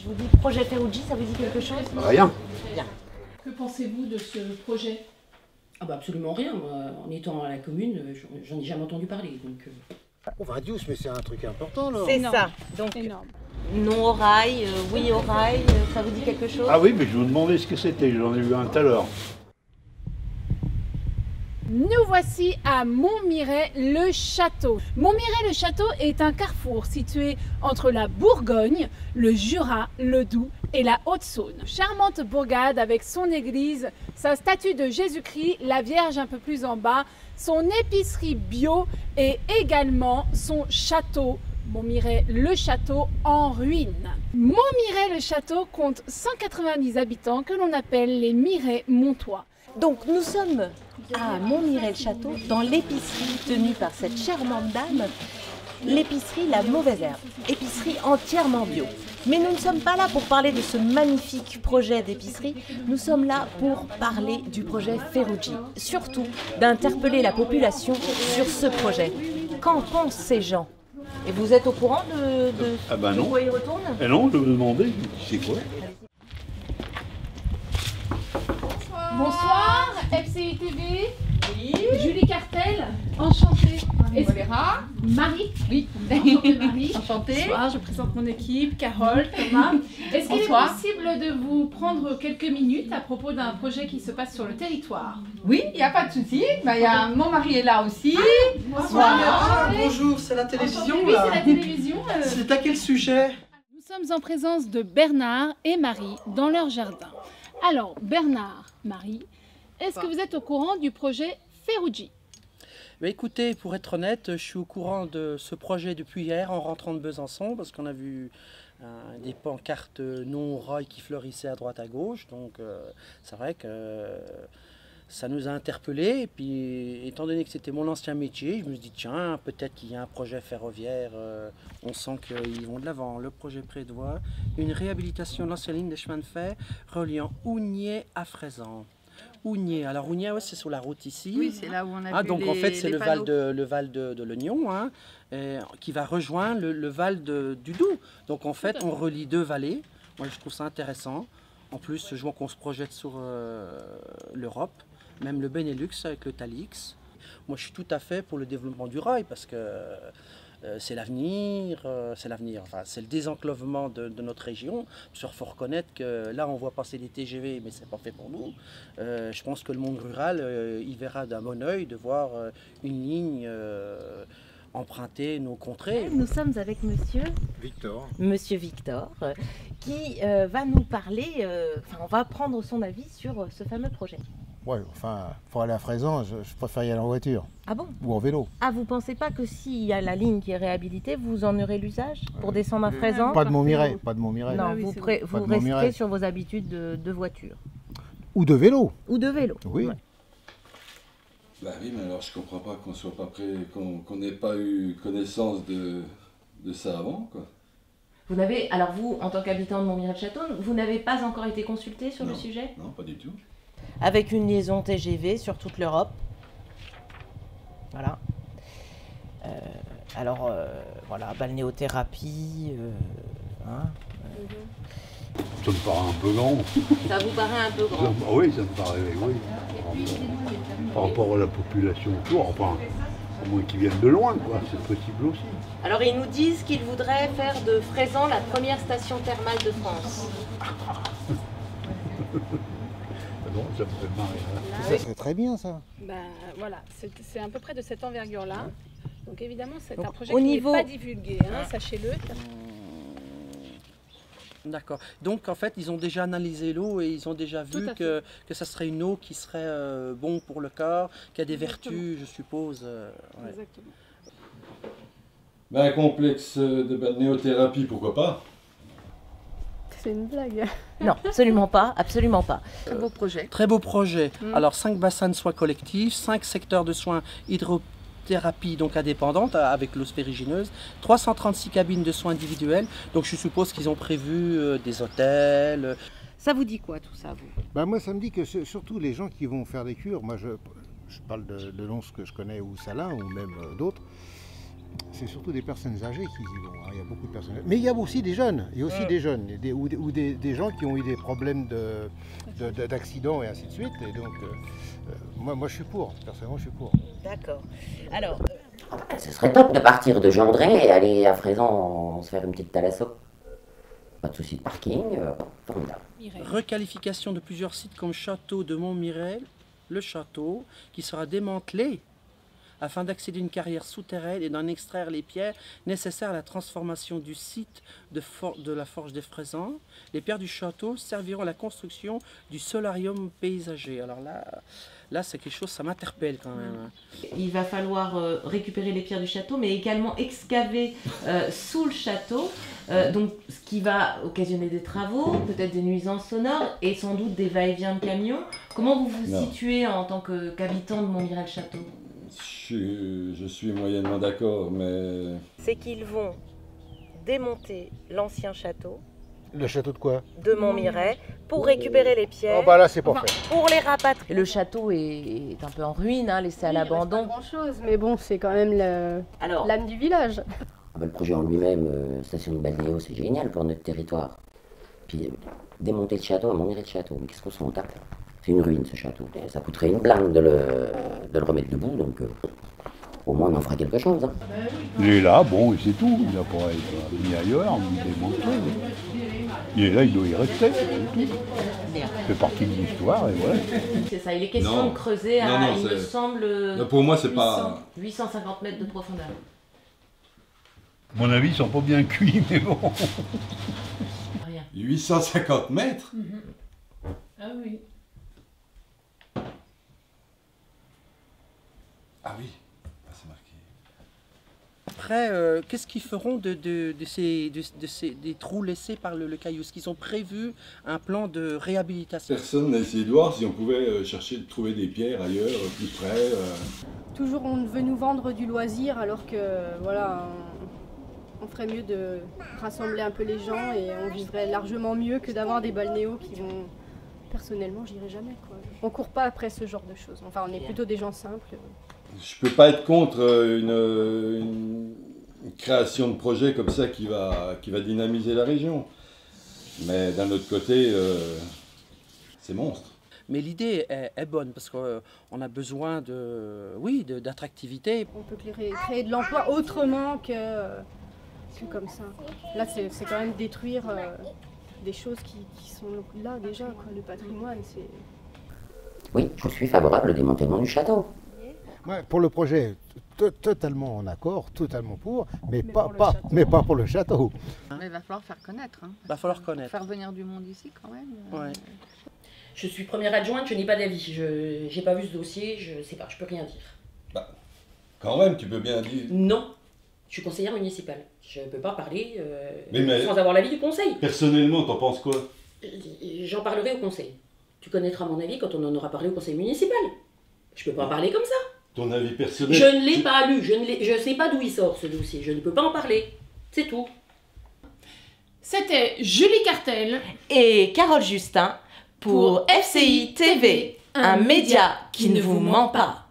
Je vous dis projet Ferrucci, ça vous dit quelque chose? Rien. Bien. Que pensez-vous de ce projet? Ah bah absolument rien. En étant à la commune, j'en ai jamais entendu parler. Donc, Radius, mais c'est un truc important là. C'est ça. Donc, Énorme. non au rail, oui au rail, ça vous dit quelque chose? Ah oui, mais je vous demandais ce que c'était, j'en ai vu un tout à l'heure. Nous voici à Montmirail-le-Château. Montmirail-le-Château est un carrefour situé entre la Bourgogne, le Jura, le Doubs et la Haute-Saône. Charmante bourgade avec son église, sa statue de Jésus-Christ, la Vierge un peu plus en bas, son épicerie bio et également son château. Montmirail-le-Château en ruine. Montmirail-le-Château compte 190 habitants que l'on appelle les Mirais-Montois. Donc nous sommes à Montmirail-le-Château, dans l'épicerie tenue par cette charmante dame, l'épicerie La Mauvaise Herbe, épicerie entièrement bio. Mais nous ne sommes pas là pour parler de ce magnifique projet d'épicerie, nous sommes là pour parler du projet Ferrucci, surtout d'interpeller la population sur ce projet. Qu'en pensent ces gens? Et vous êtes au courant de Ah ben non. quoi ils retournent? Eh non, je me demandais, c'est quoi? Bonsoir, FCI TV. Oui. Julie Cartel, enchantée. Voilà. Marie. Oui. Enchantée Marie. Enchantée. Bonsoir, je présente mon équipe, Carole, Thomas. Est-ce qu'il est Bonsoir. possible de vous prendre quelques minutes à propos d'un projet qui se passe sur le territoire? Oui, il n'y a pas de souci. Mon mari est là aussi. Bonsoir. Bonjour, c'est la télévision Oui, là. c'est la télévision. C'est à quel sujet? Nous sommes en présence de Bernard et Marie dans leur jardin. Alors, Bernard, Marie, est-ce que vous êtes au courant du projet Ferrucci? Mais écoutez, pour être honnête, je suis au courant de ce projet depuis hier en rentrant de Besançon parce qu'on a vu des pancartes non au rail qui fleurissaient à droite à gauche. Donc c'est vrai que ça nous a interpellés. Et puis étant donné que c'était mon ancien métier, je me suis dit tiens, peut-être qu'il y a un projet ferroviaire. On sent qu'ils vont de l'avant. Le projet prévoit une réhabilitation de l'ancienne ligne des chemins de fer reliant Ougnier à Fraisan. Ougnier. Alors Ougnier, ouais, c'est sur la route ici. Oui, c'est là où on a vu donc en fait c'est les le val de l'Oignon hein, qui va rejoindre le val du Doubs. Donc en fait on relie deux vallées. Moi je trouve ça intéressant. En plus je vois qu'on se projette sur l'Europe, même le Benelux avec le Talix. Moi je suis tout à fait pour le développement du rail parce que c'est l'avenir, enfin, c'est le désenclavement de notre région. Il faut reconnaître que là, on voit passer des TGV, mais c'est pas fait pour nous. Je pense que le monde rural, il verra d'un bon oeil de voir une ligne emprunter nos contrées. Nous sommes avec monsieur Victor, qui va nous parler, on va prendre son avis sur ce fameux projet. Ouais, enfin, pour aller à Fraisan, je préfère y aller en voiture. Ah bon? Ou en vélo. Ah, vous pensez pas que s'il y a la ligne qui est réhabilitée, vous en aurez l'usage pour descendre à Fraisan? Pas de Montmirail, pas de Montmirail. Non, oui, vous, c'est vous Pas de resterez Montmirail. sur vos habitudes de voiture. Ou de vélo. Ou de vélo. Oui. Ouais. Bah oui, mais alors je comprends pas qu'on soit pas prêt, qu'on n'ait pas eu connaissance de ça avant, quoi. Vous n'avez, alors vous, en tant qu'habitant de Montmirail-le-Château, vous n'avez pas encore été consulté sur le Non. sujet? Non, pas du tout. Avec une liaison TGV sur toute l'Europe. Voilà. Voilà, balnéothérapie. Ça me paraît un peu grand. Ça vous paraît un peu grand? Ah oui, ça me paraît, oui. Par rapport à la population autour, enfin, à moins qu'ils viennent de loin, quoi, c'est possible aussi. Alors ils nous disent qu'ils voudraient faire de Fraisan la première station thermale de France. Non, ça me fait marrer. Hein. Ça serait très bien ça. Voilà, c'est à peu près de cette envergure-là. Donc évidemment, c'est Donc, un projet au qui niveau- n'est pas divulgué, hein, sachez-le. D'accord. Donc en fait ils ont déjà analysé l'eau et ils ont déjà vu Tout à que ça serait une eau qui serait bon pour le corps, qui a des Exactement. vertus, je suppose. Ouais. Exactement. Ben, un complexe de balnéothérapie, pourquoi pas? C'est une blague. Non, absolument pas, absolument pas. Très beau projet. Très beau projet. Alors 5 bassins de soins collectifs, 5 secteurs de soins hydrothérapie donc indépendante avec l'eau spérigineuse, 336 cabines de soins individuels. Donc je suppose qu'ils ont prévu des hôtels. Ça vous dit quoi tout ça, vous? Bah, moi, ça me dit que surtout les gens qui vont faire des cures, moi je parle de Lons que je connais ou Salins ou même d'autres, c'est surtout des personnes âgées qui y vont. Hein. Il y a beaucoup de personnes. Mais il y a aussi des jeunes. Il y a aussi des jeunes ou des gens qui ont eu des problèmes d'accidents et ainsi de suite. Et donc, moi, je suis pour. Personnellement, je suis pour. D'accord. Alors, Ce serait top de partir de Gendré et aller à Fraisan se faire une petite thalasso. Pas de souci de parking, formidable. Requalification de plusieurs sites comme Château de Montmirail, le château, qui sera démantelé afin d'accéder à une carrière souterraine et d'en extraire les pierres nécessaires à la transformation du site de la Forge des Fraisans. Les pierres du château serviront à la construction du solarium paysager. Alors là c'est quelque chose, ça m'interpelle quand même. il va falloir récupérer les pierres du château, mais également excaver sous le château, donc ce qui va occasionner des travaux, peut-être des nuisances sonores et sans doute des va-et-vient de camions. Comment vous vous situez en tant qu'habitant de Montmirail-le-Château ? Je suis moyennement d'accord, mais... C'est qu'ils vont démonter l'ancien château Le château de quoi? de Montmirail pour récupérer les pierres, Oh bah là, c'est pas fait. pour les rapatrier. Le château est un peu en ruine, hein, laissé à l'abandon. Pas grand-chose, mais bon, c'est quand même l'âme du village. Le projet en lui-même, station de balnéo, c'est génial pour notre territoire. Puis démonter le château, Montmirail le château, mais qu'est-ce qu'on s'en tape? C'est une ruine ce château. Et ça coûterait une blinde de le remettre debout, donc au moins on en fera quelque chose. Hein. Il est là, bon, et c'est tout. Il n'a pas été mis ailleurs, ni démontré. Il est là, il doit y rester, c'est tout. Ça fait partie de l'histoire, et voilà. C'est ça, il est question de creuser à, il me semble, pour moi, c'est pas... 850 mètres de profondeur. À mon avis, ils sont pas bien cuits, mais bon. Rien. 850 mètres. Ah oui. Ah oui, c'est marqué. Après, qu'est-ce qu'ils feront des trous laissés par le caillou? Est-ce qu'ils ont prévu un plan de réhabilitation? Personne n'a essayé de voir si on pouvait chercher de trouver des pierres ailleurs, plus près. Toujours on veut nous vendre du loisir alors que voilà, on ferait mieux de rassembler un peu les gens et on vivrait largement mieux que d'avoir des balnéos qui vont... Personnellement, j'irai jamais, quoi. On court pas après ce genre de choses. Enfin, on est plutôt des gens simples. Je peux pas être contre une création de projet comme ça qui va dynamiser la région. Mais d'un autre côté, c'est monstre. Mais l'idée est bonne parce qu'on a besoin d'attractivité. On peut créer de l'emploi autrement que comme ça. Là, c'est quand même détruire des choses qui sont là déjà, quoi. Le patrimoine, c'est... Oui, je suis favorable au démantèlement du château. Ouais, pour le projet, totalement en accord, totalement pour, mais pas pour le château. Mais il va falloir faire connaître. Hein. Va falloir connaître. Faire venir du monde ici quand même. Ouais. Je suis première adjointe, je n'ai pas d'avis. Je n'ai pas vu ce dossier, je ne sais pas, je peux rien dire. Bah, quand même, tu peux bien dire. Non, je suis conseillère municipale. Je ne peux pas parler mais sans avoir l'avis du conseil. Personnellement, t'en penses quoi? J'en parlerai au conseil. Tu connaîtras mon avis quand on en aura parlé au conseil municipal. Je ne peux pas en parler comme ça. Ton avis personnel? Je ne l'ai pas lu, je ne sais pas d'où il sort ce dossier, je ne peux pas en parler. C'est tout. C'était Julie Cartel Et Carole Justin pour FCI TV, un média qui ne vous ment pas.